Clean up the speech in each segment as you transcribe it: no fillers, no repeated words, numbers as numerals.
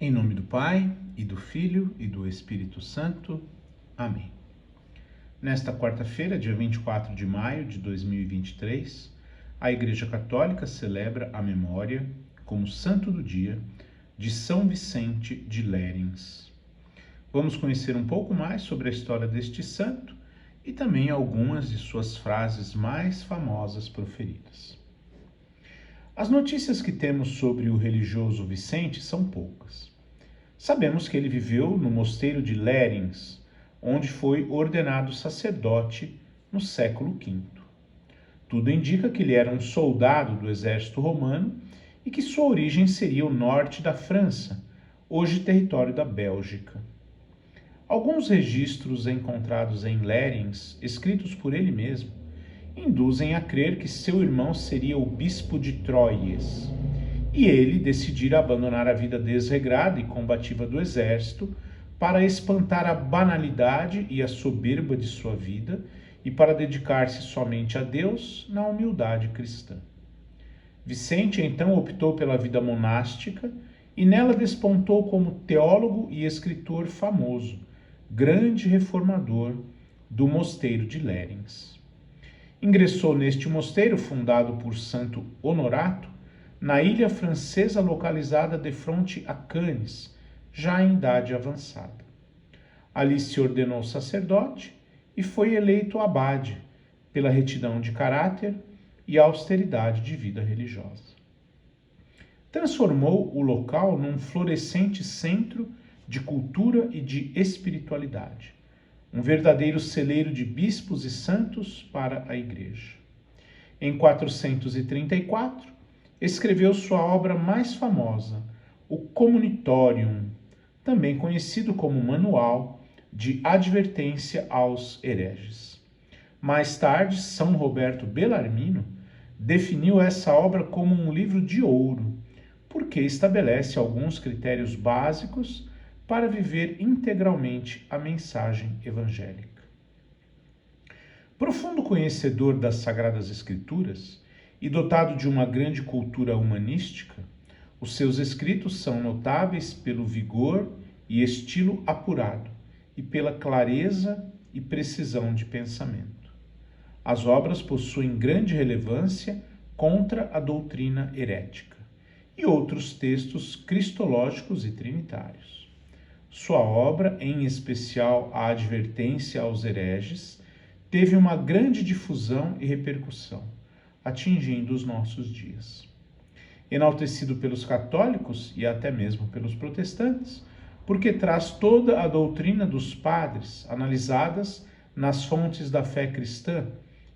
Em nome do Pai, e do Filho, e do Espírito Santo. Amém. Nesta quarta-feira, dia 24 de maio de 2023, a Igreja Católica celebra a memória, como santo do dia, de São Vicente de Lérins. Vamos conhecer um pouco mais sobre a história deste santo e também algumas de suas frases mais famosas proferidas. As notícias que temos sobre o religioso Vicente são poucas. Sabemos que ele viveu no mosteiro de Lérins, onde foi ordenado sacerdote no século V. Tudo indica que ele era um soldado do exército romano e que sua origem seria o norte da França, hoje território da Bélgica. Alguns registros encontrados em Lérins, escritos por ele mesmo, induzem a crer que seu irmão seria o bispo de Troyes, e ele decidira abandonar a vida desregrada e combativa do exército para espantar a banalidade e a soberba de sua vida e para dedicar-se somente a Deus na humildade cristã. Vicente então optou pela vida monástica e nela despontou como teólogo e escritor famoso, grande reformador do mosteiro de Lérins. Ingressou neste mosteiro, fundado por Santo Honorato, na ilha francesa localizada defronte a Cannes, já em idade avançada. Ali se ordenou sacerdote e foi eleito abade, pela retidão de caráter e austeridade de vida religiosa. Transformou o local num florescente centro de cultura e de espiritualidade, um verdadeiro celeiro de bispos e santos para a Igreja. Em 434, escreveu sua obra mais famosa, o Communitorium, também conhecido como Manual de Advertência aos Hereges. Mais tarde, São Roberto Bellarmino definiu essa obra como um livro de ouro, porque estabelece alguns critérios básicos para viver integralmente a mensagem evangélica. Profundo conhecedor das Sagradas Escrituras e dotado de uma grande cultura humanística, os seus escritos são notáveis pelo vigor e estilo apurado e pela clareza e precisão de pensamento. As obras possuem grande relevância contra a doutrina herética e outros textos cristológicos e trinitários. Sua obra, em especial a Advertência aos Hereges, teve uma grande difusão e repercussão, atingindo os nossos dias. Enaltecido pelos católicos e até mesmo pelos protestantes, porque traz toda a doutrina dos padres, analisadas nas fontes da fé cristã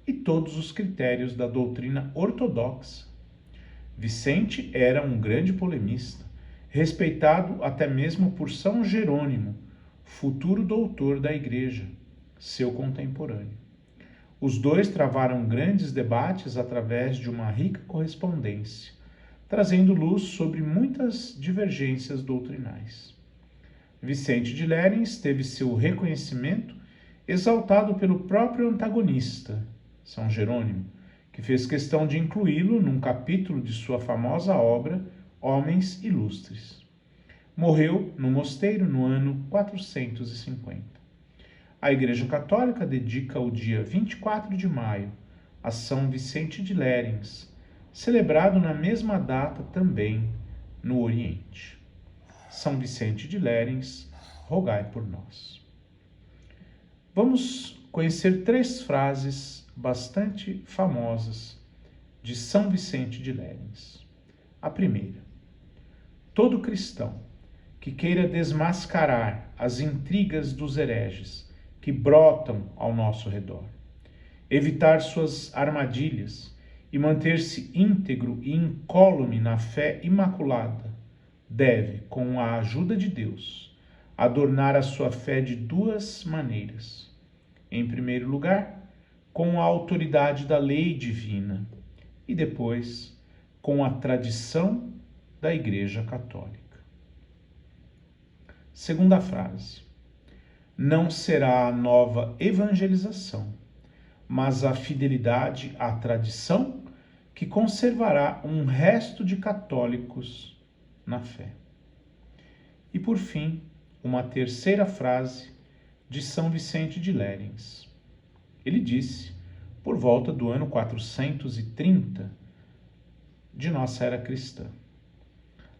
e todos os critérios da doutrina ortodoxa. Vicente era um grande polemista, respeitado até mesmo por São Jerônimo, futuro doutor da Igreja, seu contemporâneo. Os dois travaram grandes debates através de uma rica correspondência, trazendo luz sobre muitas divergências doutrinais. Vicente de Lérins teve seu reconhecimento exaltado pelo próprio antagonista, São Jerônimo, que fez questão de incluí-lo num capítulo de sua famosa obra Homens Ilustres. Morreu no mosteiro no ano 450. A Igreja Católica dedica o dia 24 de maio a São Vicente de Lérins, celebrado na mesma data também no Oriente. São Vicente de Lérins, rogai por nós. Vamos conhecer 3 frases bastante famosas de São Vicente de Lérins. A primeira: todo cristão que queira desmascarar as intrigas dos hereges que brotam ao nosso redor, evitar suas armadilhas e manter-se íntegro e incólume na fé imaculada, deve, com a ajuda de Deus, adornar a sua fé de 2 maneiras. Em primeiro lugar, com a autoridade da lei divina e depois com a tradição da Igreja Católica. Segunda frase: não será a nova evangelização, mas a fidelidade à tradição que conservará um resto de católicos na fé. E, por fim, uma terceira frase de São Vicente de Lérins. Ele disse, por volta do ano 430 de nossa era cristã: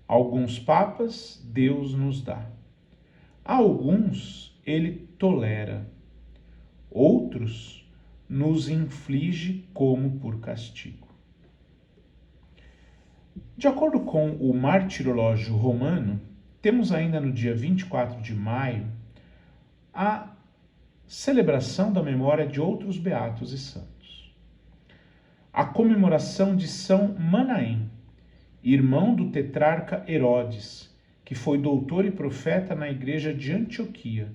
alguns papas Deus nos dá, alguns ele tolera, outros nos inflige como por castigo. De acordo com o martirológio romano, temos ainda no dia 24 de maio a celebração da memória de outros beatos e santos. A comemoração de São Manaém, irmão do tetrarca Herodes, que foi doutor e profeta na igreja de Antioquia,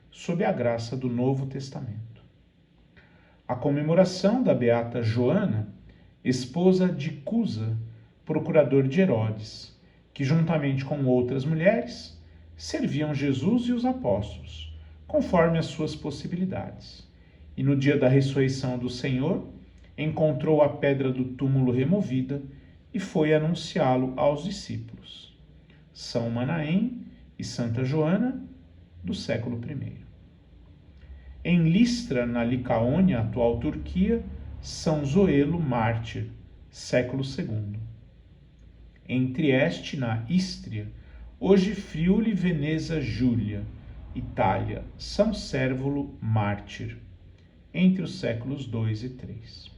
sob a graça do Novo Testamento. A comemoração da beata Joana, esposa de Cusa, procurador de Herodes, que juntamente com outras mulheres serviam Jesus e os apóstolos, conforme as suas possibilidades. E no dia da ressurreição do Senhor, encontrou a pedra do túmulo removida e foi anunciá-lo aos discípulos. São Manaém e Santa Joana, do século I. Em Listra, na Licaônia, atual Turquia, São Zoelo, mártir, século II. Em Trieste, na Ístria, hoje Friuli Veneza Júlia, Itália, São Cérvolo, mártir, entre os séculos II e III.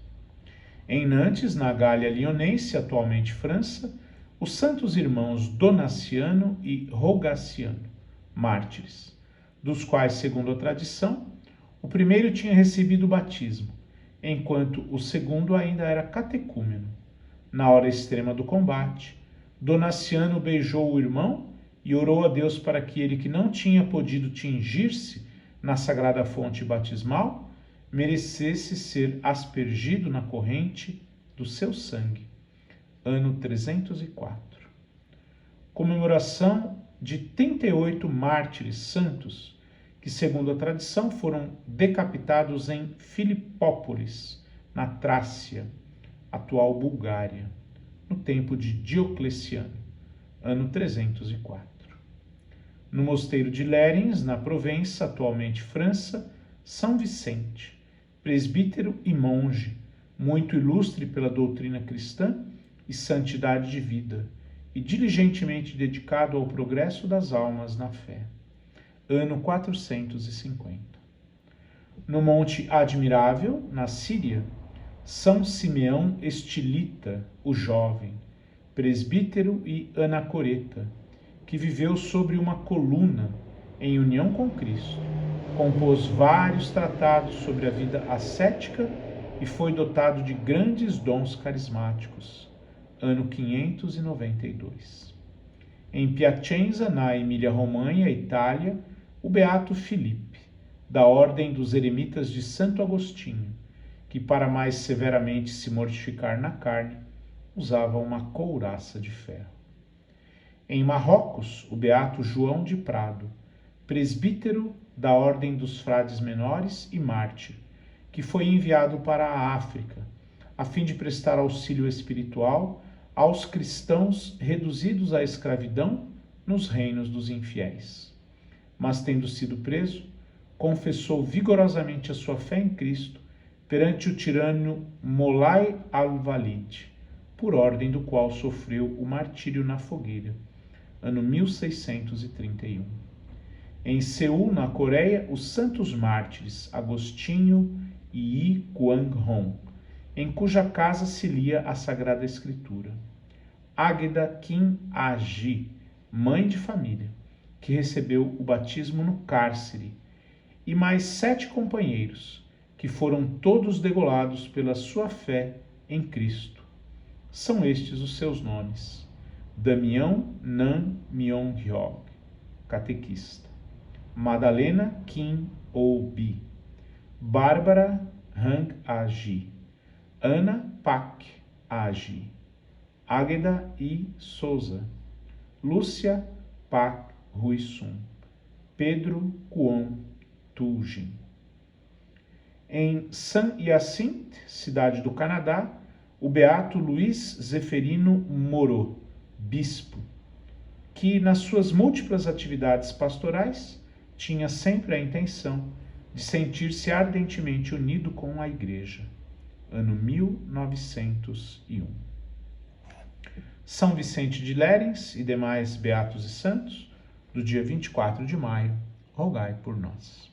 Em Nantes, na Gália Lionense, atualmente França, os santos irmãos Donaciano e Rogaciano, mártires, dos quais, segundo a tradição, o primeiro tinha recebido o batismo, enquanto o segundo ainda era catecúmeno. Na hora extrema do combate, Donaciano beijou o irmão e orou a Deus para que ele, que não tinha podido tingir-se na sagrada fonte batismal, merecesse ser aspergido na corrente do seu sangue. Ano 304. Comemoração de 38 mártires santos, que, segundo a tradição, foram decapitados em Filipópolis, na Trácia, atual Bulgária, no tempo de Diocleciano, ano 304. No mosteiro de Lérins, na Provença, atualmente França, São Vicente, presbítero e monge, muito ilustre pela doutrina cristã e santidade de vida, e diligentemente dedicado ao progresso das almas na fé. Ano 450. No Monte Admirável, na Síria, São Simeão Estilita, o jovem, presbítero e anacoreta, que viveu sobre uma coluna em união com Cristo, compôs vários tratados sobre a vida ascética e foi dotado de grandes dons carismáticos. Ano 592. Em Piacenza, na Emília-Romanha, Itália, o beato Filipe, da ordem dos eremitas de Santo Agostinho, que para mais severamente se mortificar na carne, usava uma couraça de ferro. Em Marrocos, o beato João de Prado, presbítero da ordem dos frades menores e mártir, que foi enviado para a África, a fim de prestar auxílio espiritual aos cristãos reduzidos à escravidão nos reinos dos infiéis. Mas, tendo sido preso, confessou vigorosamente a sua fé em Cristo perante o tirano Molay al-Walid, por ordem do qual sofreu o martírio na fogueira, ano 1631. Em Seul, na Coreia, os santos mártires Agostinho e Yi Kwang-hong, em cuja casa se lia a Sagrada Escritura. Águeda Kim Agi, mãe de família, que recebeu o batismo no cárcere, e mais 7 companheiros, que foram todos degolados pela sua fé em Cristo. São estes os seus nomes: Damião Nan Myong-hyok, catequista; Madalena Kim Oh-bi, Bárbara Hang Agi, Ana Pak Agi, Águeda I Souza, Lúcia Pak Ruisum, Pedro Kwon Tujin. Em Saint-Hyacinthe, cidade do Canadá, o beato Luiz Zeferino Moreau, bispo, que nas suas múltiplas atividades pastorais tinha sempre a intenção de sentir-se ardentemente unido com a Igreja. Ano 1901. São Vicente de Lérins e demais beatos e santos, do dia 24 de maio, rogai por nós.